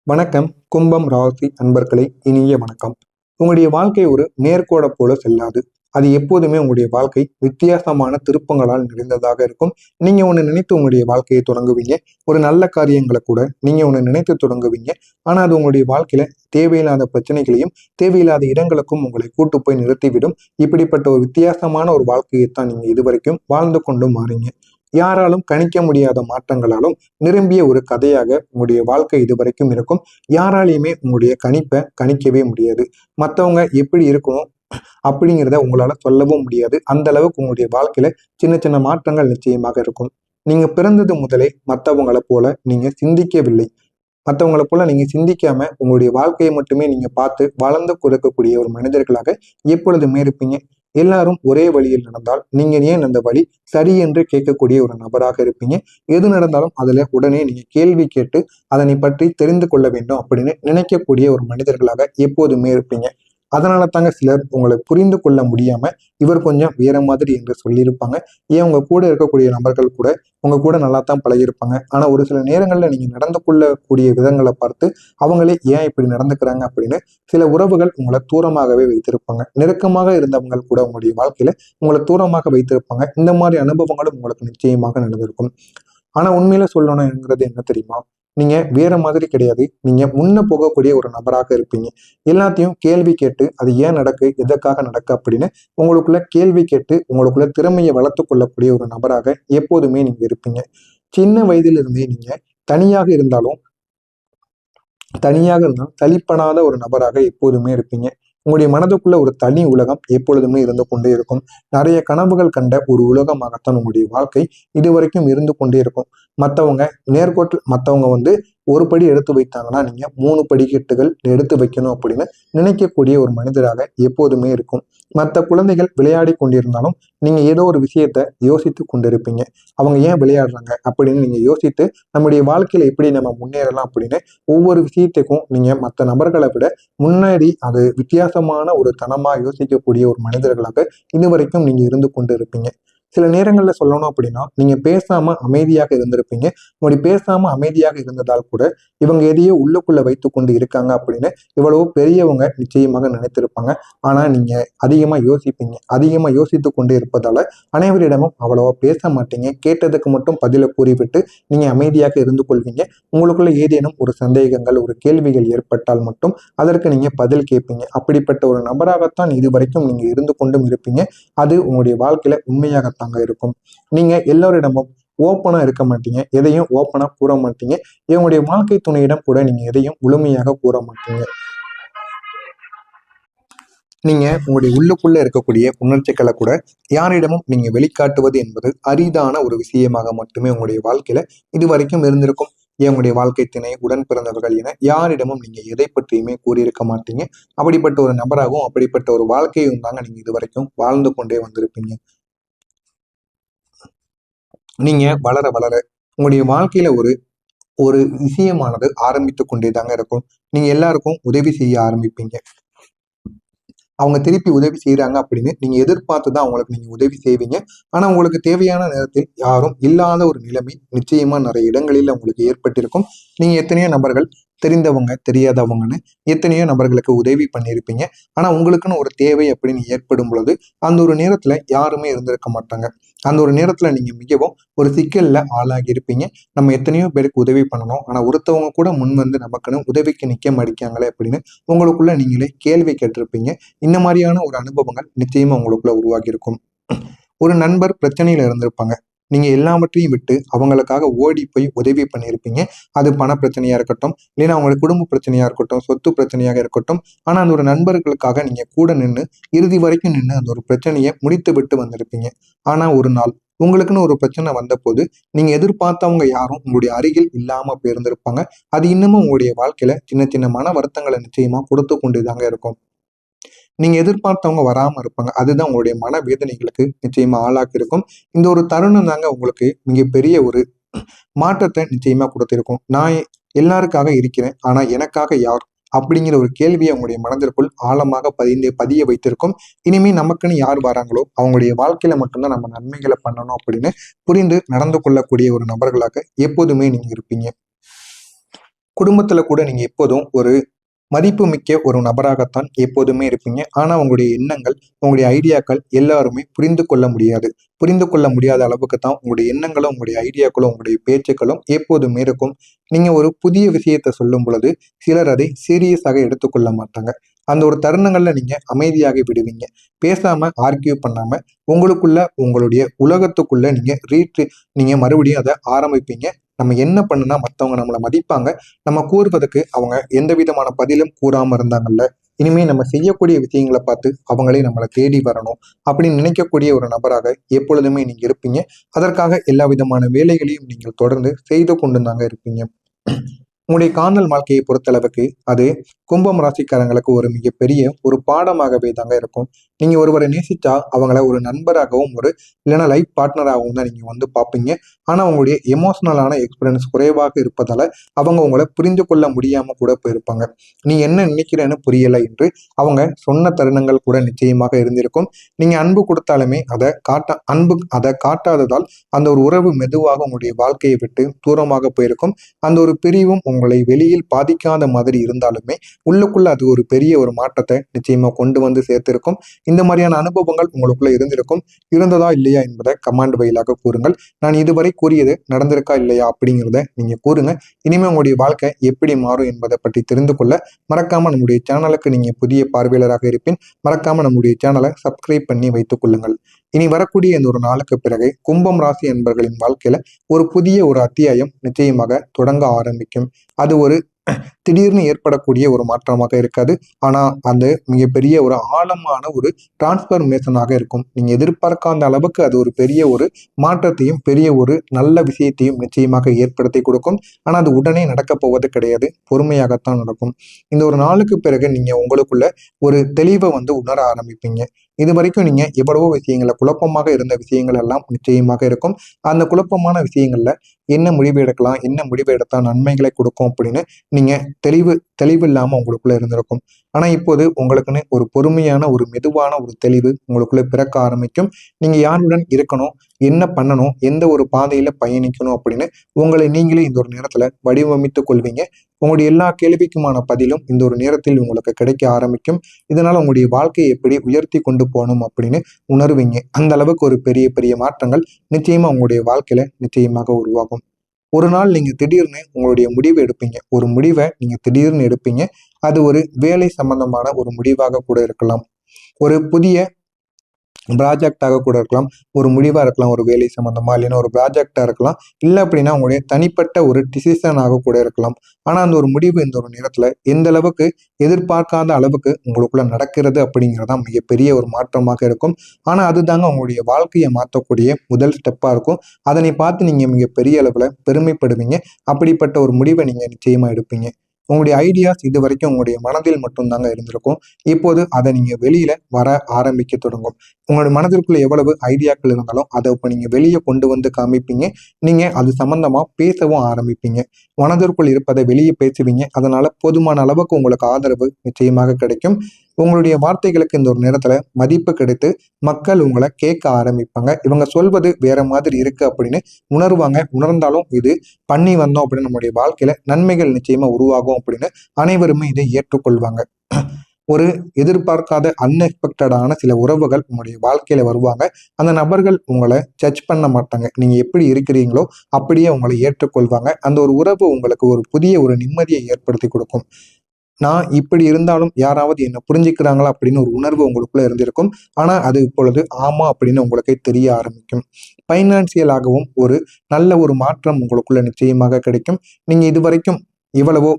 வணக்கம். கும்பம் ராசி அன்பர்களே, இனிய வணக்கம். உங்களுடைய வாழ்க்கை ஒரு நேர்கோடை போல செல்லாது. அது எப்போதுமே உங்களுடைய வாழ்க்கை வித்தியாசமான திருப்பங்களால் நிறைந்ததாக இருக்கும். நீங்க ஒண்ணு நினைத்து உங்களுடைய வாழ்க்கையை தொடங்குவீங்க. ஒரு நல்ல காரியங்களை கூட நீங்க ஒண்ணு நினைத்து தொடங்குவீங்க. ஆனா அது உங்களுடைய வாழ்க்கையில தேவையில்லாத பிரச்சனைகளையும் தேவையில்லாத இடங்களுக்கும் உங்களை கூட்டு போய் நிறுத்திவிடும். இப்படிப்பட்ட ஒரு வித்தியாசமான ஒரு வாழ்க்கையைத்தான் நீங்க இதுவரைக்கும் வாழ்ந்து கொண்டு மாறீங்க. யாராலும் கணிக்க முடியாத மாற்றங்களாலும் நிரம்பிய ஒரு கதையாக உங்களுடைய வாழ்க்கை இதுவரைக்கும் இருக்கும். யாராலையுமே உங்களுடைய கணிப்பை கணிக்கவே முடியாது. மற்றவங்க எப்படி இருக்கணும் அப்படிங்கிறத உங்களால சொல்லவும் முடியாது. அந்த அளவுக்கு உங்களுடைய வாழ்க்கையில சின்ன சின்ன மாற்றங்கள் நிச்சயமாக இருக்கும். நீங்க பிறந்தது முதலே மற்றவங்களை போல நீங்க சிந்திக்கவில்லை. மற்றவங்களை போல நீங்க சிந்திக்காம உங்களுடைய வாழ்க்கையை மட்டுமே நீங்க பார்த்து வளர்ந்து கொடுக்கக்கூடிய ஒரு மனிதர்களாக எப்பொழுதுமே இருப்பீங்க. எல்லாரும் ஒரே வழியில் நடந்தால் நீங்க ஏன் அந்த வழி சரி என்று கேட்கக்கூடிய ஒரு நபராக இருப்பீங்க. எது நடந்தாலும் அதுல உடனே நீங்க கேள்வி கேட்டு அதனை பற்றி தெரிந்து கொள்ள வேண்டும் அப்படின்னு நினைக்கக்கூடிய ஒரு மனிதர்களாக எப்போதுமே இருப்பீங்க. அதனால தாங்க சிலர் உங்களை புரிந்து கொள்ள முடியாம இவர் கொஞ்சம் வேற மாதிரி என்று சொல்லியிருப்பாங்க. ஏன் உங்க கூட இருக்கக்கூடிய நபர்கள் கூட உங்க கூட நல்லா தான் பழகியிருப்பாங்க. ஆனா ஒரு சில நேரங்கள்ல நீங்க நடந்து கொள்ளக்கூடிய விதங்களை பார்த்து அவங்களே ஏன் இப்படி நடந்துக்கிறாங்க அப்படின்னு சில உறவுகள் உங்களை தூரமாகவே வைத்திருப்பாங்க. நெருக்கமாக இருந்தவங்க கூட உங்களுடைய வாழ்க்கையில உங்களை தூரமாக வைத்திருப்பாங்க. இந்த மாதிரி அனுபவங்களும் உங்களுக்கு நிச்சயமாக நடந்திருக்கும். ஆனா உண்மையில சொல்லணும்ங்கிறது என்ன தெரியுமா? நீங்க வேற மாதிரி கிடையாது. நீங்க முன்ன போகக்கூடிய ஒரு நபராக இருப்பீங்க. எல்லாத்தையும் கேள்வி கேட்டு அது ஏன் நடக்கு, எதற்காக நடக்கு அப்படின்னு உங்களுக்குள்ள கேள்வி கேட்டு உங்களுக்குள்ள திறமையை வளர்த்து கொள்ளக்கூடிய ஒரு நபராக எப்போதுமே நீங்க இருப்பீங்க. சின்ன வயதிலிருந்தே நீங்க தனியாக இருந்தாலும் தனிப்படாத ஒரு நபராக எப்போதுமே இருப்பீங்க. உங்களுடைய மனதுக்குள்ள ஒரு தனி உலகம் எப்பொழுதுமே இருந்து கொண்டே இருக்கும். நிறைய கனவுகள் கண்ட ஒரு உலகமாகத்தான் உங்களுடைய வாழ்க்கை இதுவரைக்கும் இருந்து கொண்டே இருக்கும். மற்றவங்க ஒரு படி எடுத்து வைத்தாங்கன்னா நீங்க 3 படிக்கட்டுகள் எடுத்து வைக்கணும் அப்படின்னு நினைக்கக்கூடிய ஒரு மனிதராக எப்போதுமே இருக்கும். மற்ற குழந்தைகள் விளையாடி கொண்டிருந்தாலும் நீங்க ஏதோ ஒரு விஷயத்த யோசித்து கொண்டிருப்பீங்க. அவங்க ஏன் விளையாடுறாங்க அப்படின்னு நீங்க யோசித்து நம்முடைய வாழ்க்கையில எப்படி நம்ம முன்னேறலாம் அப்படின்னு ஒவ்வொரு விஷயத்துக்கும் நீங்க மற்ற நபர்களை விட முன்னாடி அது வித்தியாசமான ஒரு தனமா யோசிக்கக்கூடிய ஒரு மனிதர்களாக இதுவரைக்கும் நீங்க இருந்து கொண்டு இருப்பீங்க. சில நேரங்கள்ல சொல்லணும் அப்படின்னா நீங்க பேசாம அமைதியாக இருந்திருப்பீங்க. இப்படி பேசாம அமைதியாக இருந்ததால் கூட இவங்க எதையோ உள்ளுக்குள்ள வைத்து கொண்டு இருக்காங்க அப்படின்னு இவ்வளவு பெரியவங்க நிச்சயமாக நினைத்திருப்பாங்க. ஆனா நீங்க அதிகமா யோசிப்பீங்க. அதிகமா யோசித்து கொண்டு இருப்பதால அனைவரிடமும் அவ்வளவா பேச மாட்டீங்க. கேட்டதுக்கு மட்டும் பதில கூறிவிட்டு நீங்க அமைதியாக இருந்து கொள்வீங்க. உங்களுக்குள்ள ஏதேனும் ஒரு சந்தேகங்கள் ஒரு கேள்விகள் ஏற்பட்டால் மட்டும் அதற்கு நீங்க பதில் கேட்பீங்க. அப்படிப்பட்ட ஒரு நபராகத்தான் இதுவரைக்கும் நீங்க இருந்து கொண்டும் இருப்பீங்க. அது உங்களுடைய வாழ்க்கையில உண்மையாகத்தாங்க இருக்கும். நீங்க எல்லோரிடமும் ஓப்பனா இருக்க மாட்டீங்க. எதையும் ஓப்பனா கூற மாட்டீங்க. இவங்களுடைய வாழ்க்கை துணையிடம் கூட நீங்க எதையும் முழுமையாக கூற மாட்டீங்க. நீங்க உங்களுடைய உள்ளுக்குள்ள இருக்கக்கூடிய உணர்ச்சிகளை கூட யாரிடமும் நீங்க வெளிக்காட்டுவது என்பது அரிதான ஒரு விஷயமாக மட்டுமே உங்களுடைய வாழ்க்கையில இதுவரைக்கும் இருந்திருக்கும். உங்களுடைய வாழ்க்கை துணை உடன் பிறந்தவர்கள் என யாரிடமும் நீங்க எதை பற்றியுமே கூறியிருக்க மாட்டீங்க. அப்படிப்பட்ட ஒரு நபராகவும் அப்படிப்பட்ட ஒரு வாழ்க்கையும் தாங்க நீங்க இதுவரைக்கும் வாழ்ந்து கொண்டே வந்திருப்பீங்க. நீங்க வளர வளர உங்களுடைய வாழ்க்கையில ஒரு ஒரு விஷயமானது ஆரம்பித்து கொண்டே தாங்க இருக்கும். நீங்க எல்லாருக்கும் உதவி செய்ய ஆரம்பிப்பீங்க. அவங்க திருப்பி உதவி செய்யறாங்க அப்படின்னு நீங்க எதிர்பார்த்துதான் அவங்களுக்கு நீங்க உதவி செய்வீங்க. ஆனா உங்களுக்கு தேவையான நேரத்தில் யாரும் இல்லாத ஒரு நிலைமை நிச்சயமா நிறைய இடங்களில் உங்களுக்கு ஏற்பட்டிருக்கும். நீங்க எத்தனையோ நபர்கள் தெரிந்தவங்க தெரியாதவங்கன்னு எத்தனையோ நபர்களுக்கு உதவி பண்ணியிருப்பீங்க. ஆனா உங்களுக்குன்னு ஒரு தேவை அப்படின்னு ஏற்படும் பொழுது அந்த ஒரு நேரத்துல யாருமே இருந்திருக்க மாட்டாங்க. அந்த ஒரு நேரத்துல நீங்க மிகவும் ஒரு சிக்கல்ல ஆளாகி இருப்பீங்க. நம்ம எத்தனையோ பேருக்கு உதவி பண்ணணும். ஆனா ஒருத்தவங்க கூட முன் வந்து நமக்குன்னு உதவிக்கு நிக்க மாட்டேங்காங்களே அப்படின்னு உங்களுக்குள்ள நீங்களே கேள்வி கேட்டிருப்பீங்க. இந்த மாதிரியான ஒரு அனுபவங்கள் நிச்சயமா உங்களுக்குள்ள உருவாகி இருக்கும். ஒரு நண்பர் பிரச்சனையில இருந்திருப்பாங்க. நீங்க எல்லாவற்றையும் விட்டு அவங்களுக்காக ஓடி போய் உதவி பண்ணியிருப்பீங்க. அது பண பிரச்சனையா இருக்கட்டும், இல்லைன்னா அவங்களுக்கு குடும்ப பிரச்சனையா இருக்கட்டும், சொத்து பிரச்சனையாக இருக்கட்டும். ஆனா அந்த ஒரு நண்பர்களுக்காக நீங்க கூட நின்று இறுதி வரைக்கும் நின்று அந்த ஒரு பிரச்சனையை முடித்து விட்டு வந்திருப்பீங்க. ஆனா ஒரு நாள் உங்களுக்குன்னு ஒரு பிரச்சனை வந்த போது நீங்க எதிர்பார்த்தவங்க யாரும் உங்களுடைய அருகில் இல்லாம போயிருந்திருப்பாங்க. அது இன்னமும் உங்களுடைய வாழ்க்கையில சின்ன சின்ன மன வருத்தங்களை நிச்சயமா கொடுத்து கொண்டுதாங்க இருக்கும். நீங்க எதிர்பார்த்தவங்க வராம இருப்பாங்க. அதுதான் உங்களுடைய மன வேதனைகளுக்கு நிச்சயமா ஆளாக்கி இருக்கும். இந்த ஒரு தருணம் தாங்க உங்களுக்கு மிகப்பெரிய ஒரு மாற்றத்தை நிச்சயமா கொடுத்திருக்கும். நான் எல்லாருக்காக இருக்கிறேன். ஆனா எனக்காக யார்? அப்படிங்கிற ஒரு கேள்வியை உங்களுடைய மனதிற்குள் ஆழமாக பதிய வைத்திருக்கும். இனிமே நமக்குன்னு யார் வராங்களோ அவங்களுடைய வாழ்க்கையில மட்டும்தான் நம்ம நன்மைகளை பண்ணணும் அப்படின்னு புரிந்து நடந்து கொள்ளக்கூடிய ஒரு நபர்களாக எப்போதுமே நீங்க இருப்பீங்க. குடும்பத்துல கூட நீங்க எப்போதும் ஒரு மதிப்புமிக்க ஒரு நபராகத்தான் எப்போதுமே இருப்பீங்க. ஆனா உங்களுடைய எண்ணங்கள், உங்களுடைய ஐடியாக்கள் எல்லாருமே புரிந்து கொள்ள முடியாது. புரிந்து கொள்ள முடியாத அளவுக்கு தான் உங்களுடைய எண்ணங்களும், உங்களுடைய ஐடியாக்களும், உங்களுடைய பேச்சுக்களும் எப்போதுமே இருக்கும். நீங்க ஒரு புதிய விஷயத்த சொல்லும் பொழுது, சிலர் அதை சீரியஸாக எடுத்துக்கொள்ள மாட்டாங்க. அந்த ஒரு தருணங்கள்ல நீங்க அமைதியாகி விடுவீங்க. பேசாம, ஆர்கியூ பண்ணாம, உங்களுக்குள்ள உங்களுடைய உலகத்துக்குள்ள நீங்க மறுபடியும் அத ஆரம்பிப்பீங்க. நம்ம என்ன பண்ணுனா மத்தவங்க நம்மள மதிப்பாங்க. நம்ம கூறுவதற்கு அவங்க எந்த விதமான பதிலும் கூறாம இருந்தாங்கல்ல, இனிமே நம்ம செய்யக்கூடிய விஷயங்கள பார்த்து அவங்களே நம்மள தேடி வரணும் அப்படின்னு நினைக்கக்கூடிய ஒரு நபராக எப்பொழுதுமே நீங்க இருப்பீங்க. அதற்காக எல்லா விதமான வேலைகளையும் நீங்கள் தொடர்ந்து செய்து கொண்டு தாங்க இருப்பீங்க. உங்களுடைய காதல் வாழ்க்கையை பொறுத்தளவுக்கு அது கும்பம் ராசிக்காரங்களுக்கு ஒரு மிகப்பெரிய ஒரு பாடமாகவே தாங்க இருக்கும். நீங்க ஒருவரை நேசிச்சா அவங்கள ஒரு நண்பராகவும் இல்லைன்னா லைஃப் பார்ட்னராகவும் தான் நீங்க பார்ப்பீங்க. ஆனா உங்களுடைய எமோஷனலான எக்ஸ்பீரியன்ஸ் குறைவாக இருப்பதால அவங்க உங்களை புரிந்து கொள்ள முடியாம கூட போயிருப்பாங்க. நீ என்ன நினைக்கிறேன்னு புரியல என்று அவங்க சொன்ன தருணங்கள் கூட நிச்சயமாக இருந்திருக்கும். நீங்க அன்பு கொடுத்தாலுமே அதை காட்டாததால் அந்த ஒரு உறவு மெதுவாக உங்களுடைய வாழ்க்கையை விட்டு தூரமாக போயிருக்கும். அந்த ஒரு பிரிவும் உங்களை வெளியில் பாதிக்காத மாதிரி இருந்தாலுமே உள்ளுக்குள்ள அது ஒரு பெரிய ஒரு மாற்றத்தை நிச்சயமா கொண்டு சேர்த்திருக்கும். இந்த மாதிரியான அனுபவங்கள் உங்களுக்குள்ள இருந்திருக்கும். இருந்ததா இல்லையா என்பதை கமெண்ட் வாயிலாக கூறுங்கள். நான் இதுவரை கூறியது நடந்திருக்கா இல்லையா அப்படிங்கிறத நீங்க கூறுங்க. இனிமே உங்களுடைய வாழ்க்கை எப்படி மாறும் என்பதை பற்றி தெரிந்து கொள்ள மறக்காம நம்முடைய சேனலுக்கு நீங்க புதிய பார்வையாளராக இருப்பின் மறக்காம நம்முடைய சேனலை சப்ஸ்கிரைப் பண்ணி வைத்துக் கொள்ளுங்கள். இனி வரக்கூடிய இந்த ஒரு நாளுக்கு பிறகு கும்பம் ராசி என்பர்களின் வாழ்க்கையில ஒரு புதிய ஒரு அத்தியாயம் நிச்சயமாக தொடங்க ஆரம்பிக்கும். அது ஒரு திடீர்னு ஏற்படக்கூடிய ஒரு மாற்றமாக இருக்காது. ஆனா அந்த மிகப்பெரிய ஒரு ஆழமான ஒரு டிரான்ஸ்பர்மேஷனாக இருக்கும். நீங்க எதிர்பார்க்காத அளவுக்கு அது ஒரு பெரிய ஒரு மாற்றத்தையும் பெரிய ஒரு நல்ல விஷயத்தையும் நிச்சயமாக ஏற்படுத்தி கொடுக்கும். ஆனா அது உடனே நடக்க போவது கிடையாது. பொறுமையாகத்தான் நடக்கும். இந்த ஒரு நாளுக்கு பிறகு நீங்க உங்களுக்குள்ள ஒரு தெளிவை உணர ஆரம்பிப்பீங்க. இது வரைக்கும் நீங்க எவ்வளவோ விஷயங்கள்ல குழப்பமாக இருந்த விஷயங்கள் எல்லாம் நிச்சயமாக இருக்கும். அந்த குழப்பமான விஷயங்கள்ல என்ன முடிவு எடுக்கலாம், என்ன முடிவு எடுத்தா நன்மைகளை கொடுக்கும் அப்படின்னு நீங்க தெளிவு இல்லாம உங்களுக்குள்ள இருந்திருக்கும். ஆனா இப்போது உங்களுக்குன்னு ஒரு பொறுமையான ஒரு மெதுவான ஒரு தெளிவு உங்களுக்குள்ள பிறக்க ஆரம்பிக்கும். நீங்க யாருடன் இருக்கணும், என்ன பண்ணணும், எந்த ஒரு பாதையில பயணிக்கணும் அப்படின்னு உங்களை நீங்களே இந்த ஒரு நேரத்துல வடிவமைத்துக் கொள்வீங்க. உங்களுடைய எல்லா கேள்விக்குமான பதிலும் இந்த ஒரு நேரத்தில் உங்களுக்கு கிடைக்க ஆரம்பிக்கும். இதனால உங்களுடைய வாழ்க்கையை எப்படி உயர்த்தி கொண்டு போகணும் அப்படின்னு உணர்வீங்க. அந்த அளவுக்கு ஒரு பெரிய பெரிய மாற்றங்கள் நிச்சயமா உங்களுடைய வாழ்க்கையில நிச்சயமாக உருவாகும். ஒரு நாள் நீங்க திடீர்னு உங்களுடைய முடிவு எடுப்பீங்க. ஒரு முடிவை நீங்க திடீர்னு எடுப்பீங்க. அது ஒரு வேலை சம்பந்தமான ஒரு முடிவாக கூட இருக்கலாம். ஒரு புதிய ப்ராஜெக்டாக கூட இருக்கலாம். ஒரு முடிவா இருக்கலாம். ஒரு வேலை சம்பந்தமா இல்லைன்னா ஒரு ப்ராஜெக்டா இருக்கலாம். இல்லை அப்படின்னா உங்களுடைய தனிப்பட்ட ஒரு டிசிஷனாக கூட இருக்கலாம். ஆனா அந்த ஒரு முடிவு இந்த ஒரு நேரத்துல எந்த அளவுக்கு எதிர்பார்க்காத அளவுக்கு உங்களுக்குள்ள நடக்கிறது அப்படிங்கிறதா மிகப்பெரிய ஒரு மாற்றமாக இருக்கும். ஆனா அதுதாங்க உங்களுடைய வாழ்க்கையை மாற்றக்கூடிய முதல் ஸ்டெப்பா இருக்கும். அதனை பார்த்து நீங்க மிகப்பெரிய அளவுல பெருமைப்படுவீங்க. அப்படிப்பட்ட ஒரு முடிவை நீங்க நிச்சயமா எடுப்பீங்க. உங்களுடைய ஐடியாஸ் இது வரைக்கும் உங்களுடைய மனதில் மட்டும்தாங்க இருந்திருக்கும். இப்போது அதை நீங்க வெளியில வர ஆரம்பிக்க தொடங்கும். உங்களுடைய மனதிற்குள்ள எவ்வளவு ஐடியாக்கள் இருந்தாலும் அதை இப்போ நீங்க வெளியே கொண்டு காமிப்பீங்க. நீங்க அது சம்பந்தமா பேசவும் ஆரம்பிப்பீங்க. மனதிற்குள் இருப்பதை வெளியே பேசுவீங்க. அதனால போதுமான அளவுக்கு உங்களுக்கு ஆதரவு நிச்சயமாக கிடைக்கும். உங்களுடைய வார்த்தைகளுக்கு இந்த ஒரு நேரத்துல மதிப்பு கிடைத்து மக்கள் உங்களை கேட்க ஆரம்பிப்பாங்க. இவங்க சொல்வது வேற மாதிரி இருக்கு அப்படின்னு உணர்வாங்க. உணர்ந்தாலும் இது பண்ணி வந்தோம் அப்படின்னு நம்முடைய வாழ்க்கையில நன்மைகள் நிச்சயமா உருவாகும் அப்படின்னு அனைவருமே இதை ஏற்றுக்கொள்வாங்க. ஒரு எதிர்பார்க்காத அன்எக்ஸ்பெக்டடான சில உறவுகள் உங்களுடைய வாழ்க்கையில வருவாங்க. அந்த நபர்கள் உங்களை ஜட்ஜ் பண்ண மாட்டாங்க. நீங்க எப்படி இருக்கிறீங்களோ அப்படியே உங்களை ஏற்றுக்கொள்வாங்க. அந்த ஒரு உறவு உங்களுக்கு ஒரு புதிய ஒரு நிம்மதியை ஏற்படுத்தி கொடுக்கும். நான் இப்படி இருந்தாலும் யாராவது என்ன புரிஞ்சுக்கிறாங்களா அப்படின்னு ஒரு உணர்வு உங்களுக்குள்ள இருந்திருக்கும். ஆனா அது இப்பொழுது ஆமா அப்படின்னு உங்களுக்கு தெரிய ஆரம்பிக்கும். பைனான்சியலாகவும் ஒரு நல்ல ஒரு மாற்றம் உங்களுக்குள்ள நிச்சயமாக கிடைக்கும். நீங்க இதுவரைக்கும் இவ்வளவோ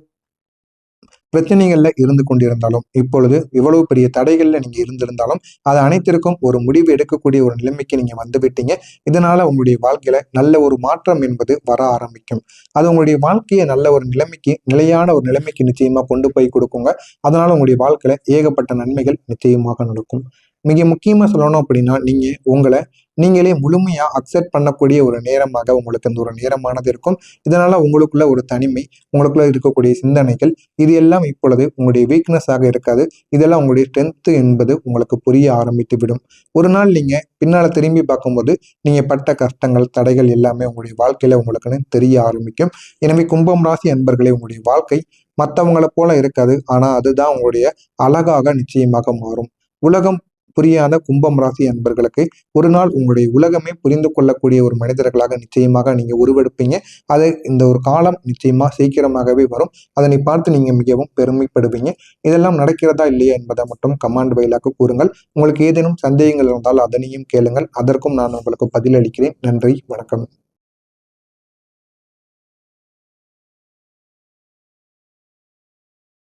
பிரச்சனைகள்ல இருந்து கொண்டிருந்தாலும் இப்பொழுது இவ்வளவு பெரிய தடைகள்ல நீங்க இருந்திருந்தாலும் அது அனைத்திற்கும் ஒரு முடிவு எடுக்கக்கூடிய ஒரு நிலைமைக்கு நீங்க வந்துவிட்டீங்க. இதனால உங்களுடைய வாழ்க்கையில நல்ல ஒரு மாற்றம் என்பது வர ஆரம்பிக்கும். அது உங்களுடைய வாழ்க்கையை நல்ல ஒரு நிலைமைக்கு நிலையான ஒரு நிலைமைக்கு நிச்சயமா கொண்டு போய் கொடுக்குங்க. அதனால உங்களுடைய வாழ்க்கையில ஏகப்பட்ட நன்மைகள் நிச்சயமாக நடக்கும். மிக முக்கியமா சொல்லணும் அப்படின்னா, உங்களை நீங்களே முழுமையா அக்செப்ட் பண்ணக்கூடிய ஒரு நேரமாக உங்களுக்கு இந்த ஒரு நேரமானது இருக்கும். இதனால உங்களுக்குள்ள ஒரு தனிமை, உங்களுக்குள்ள இருக்கக்கூடிய சிந்தனைகள், இது எல்லாம் இப்பொழுது உங்களுடைய வீக்னஸாக இருக்காது. இதெல்லாம் உங்களுடைய ஸ்ட்ரென்த் என்பது உங்களுக்கு புரிய ஆரம்பித்து விடும். ஒரு நாள் நீங்க பின்னால திரும்பி பார்க்கும்போது, நீங்க பட்ட கஷ்டங்கள், தடைகள் எல்லாமே உங்களுடைய வாழ்க்கையில உங்களுக்குன்னு தெரிய ஆரம்பிக்கும். எனவே கும்பம் ராசி அன்பர்களே, உங்களுடைய வாழ்க்கை மற்றவங்கள போல இருக்காது. ஆனா அதுதான் உங்களுடைய அழகாக நிச்சயமாக மாறும். உலகம் புரியாத கும்பம் ராசி அன்பர்களுக்கு ஒரு நாள் உங்களுடைய உலகமே புரிந்து கொள்ளக்கூடிய ஒரு மனிதர்களாக நிச்சயமாக நீங்க உருவெடுப்பீங்க. அது இந்த ஒரு காலம் நிச்சயமா சீக்கிரமாகவே வரும். அதனை பார்த்து நீங்க மிகவும் பெருமைப்படுவீங்க. இதெல்லாம் நடக்கிறதா இல்லையா என்பதை மட்டும் கமெண்ட் வாயிலாக கூறுங்கள். உங்களுக்கு ஏதேனும் சந்தேகங்கள் இருந்தால் அதனையும் கேளுங்கள். அதற்கும் நான் உங்களுக்கு பதிலளிக்கிறேன். நன்றி, வணக்கம்.